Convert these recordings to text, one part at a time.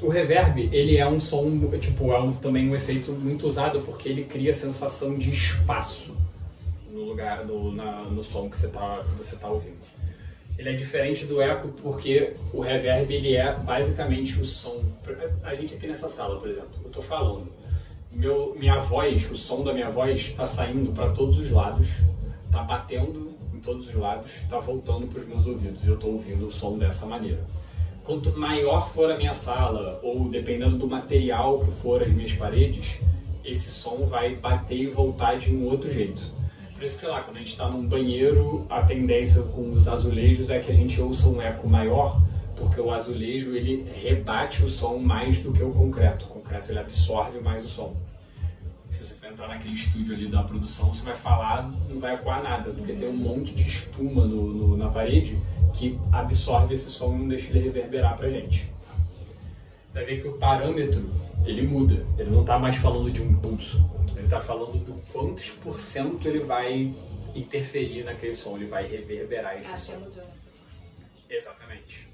O reverb, ele é um som, tipo, também um efeito muito usado porque ele cria a sensação de espaço no lugar, no som que você tá ouvindo. Ele é diferente do eco porque o reverb, ele é basicamente o som. A gente aqui nessa sala, por exemplo, eu tô falando, minha voz, o som da minha voz está saindo para todos os lados, tá batendo em todos os lados, tá voltando para os meus ouvidos e eu tô ouvindo o som dessa maneira. Quanto maior for a minha sala, ou dependendo do material que for as minhas paredes, esse som vai bater e voltar de um outro jeito. Por isso que, sei lá, quando a gente está num banheiro, a tendência com os azulejos é que a gente ouça um eco maior, porque o azulejo ele rebate o som mais do que o concreto. O concreto ele absorve mais o som. Se você for entrar naquele estúdio ali da produção, você vai falar, não vai ecoar nada, porque tem um monte de espuma na parede que absorve esse som e não deixa ele reverberar pra gente. Vai ver que o parâmetro, ele muda. Ele não está mais falando de um pulso. Ele está falando do quantos por cento ele vai interferir naquele som, ele vai reverberar esse som. Mudou. Exatamente.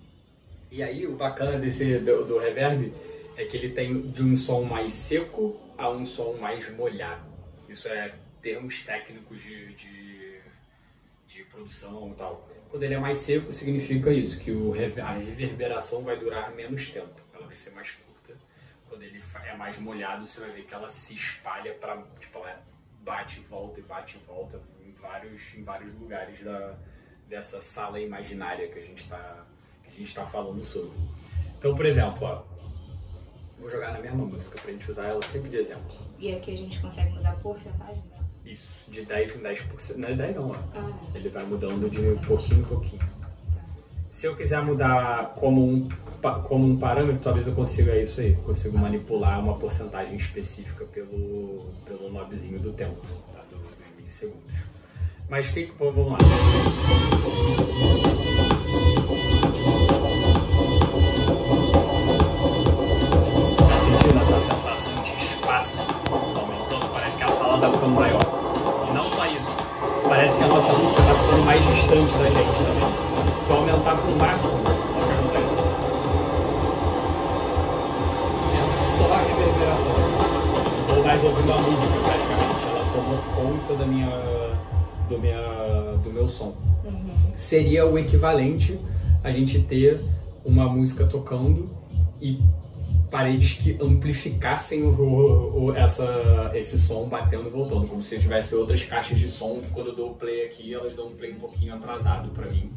E aí o bacana do reverb é que ele tem de um som mais seco a um som mais molhado. Isso é termos técnicos de produção e tal. Quando ele é mais seco, significa isso, que a reverberação vai durar menos tempo, ela vai ser mais curta. Quando ele é mais molhado, você vai ver que ela se espalha para, tipo, ela bate e volta em vários lugares dessa sala imaginária que a gente tá falando sobre. Então, por exemplo, ó, vou jogar na mesma música pra gente usar ela sempre de exemplo. E aqui a gente consegue mudar a porcentagem, né? Isso, de 10 em 10%. Não é 10 não, ó. Ele vai mudando de pouquinho em pouquinho. Se eu quiser mudar como um parâmetro, talvez eu consiga isso aí. Consigo manipular uma porcentagem específica pelo knobzinho do tempo, tá? Dos milissegundos. Mas vamos lá. Sentindo essa sensação de espaço aumentando? Parece que a sala está ficando maior. E não só isso, parece que a nossa música está ficando mais distante da gente também. Se eu aumentar para o máximo, olha o que acontece. É só a reverberação. Estou mais ouvindo a música praticamente. Ela tomou conta do meu som. Seria o equivalente a gente ter uma música tocando e paredes que amplificassem esse som batendo e voltando, como se tivesse outras caixas de som que quando eu dou o play aqui, elas dão um play um pouquinho atrasado pra mim.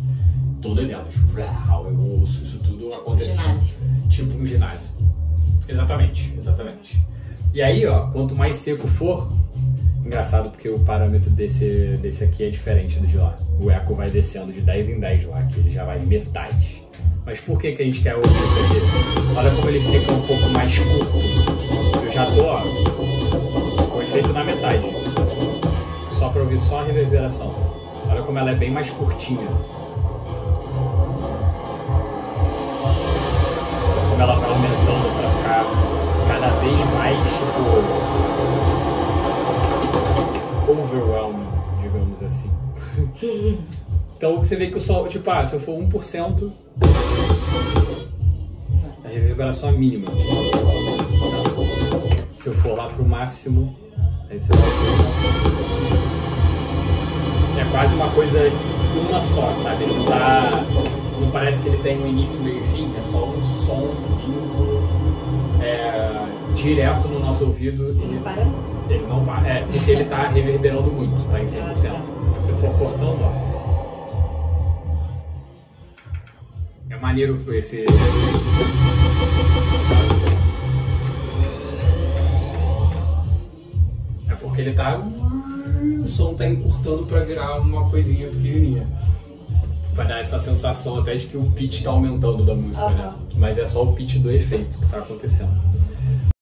Todas elas. Eu ouço isso tudo acontecendo. Ginásio. Tipo um ginásio. Exatamente. E aí, ó, quanto mais seco for, engraçado porque o parâmetro desse aqui é diferente do de lá. O eco vai descendo de 10 em 10 lá, que ele já vai metade. Mas por que a gente quer ouvir isso aqui? Olha como ele fica um pouco mais curto. Eu já tô, ó, com o efeito na metade. Só para ouvir só a reverberação. Olha como ela é bem mais curtinha. Olha como ela vai aumentando para ficar cada vez mais, tipo, overwhelming, digamos assim. Então você vê que o som, tipo, se eu for 1%, a reverberação é mínima. Se eu for lá pro máximo, aí você vai ver. É quase uma coisa uma só, sabe? Ele não parece que ele tem um início, meio e fim, é só um som vindo direto no nosso ouvido. Ele não para. Porque ele tá reverberando muito, tá em 100%. Se eu for cortando, ó. É maneiro esse. É porque ele tá. O som tá encurtando pra virar uma coisinha pequenininha. Pra dar essa sensação até de que o pitch tá aumentando da música, né? Mas é só o pitch do efeito que tá acontecendo.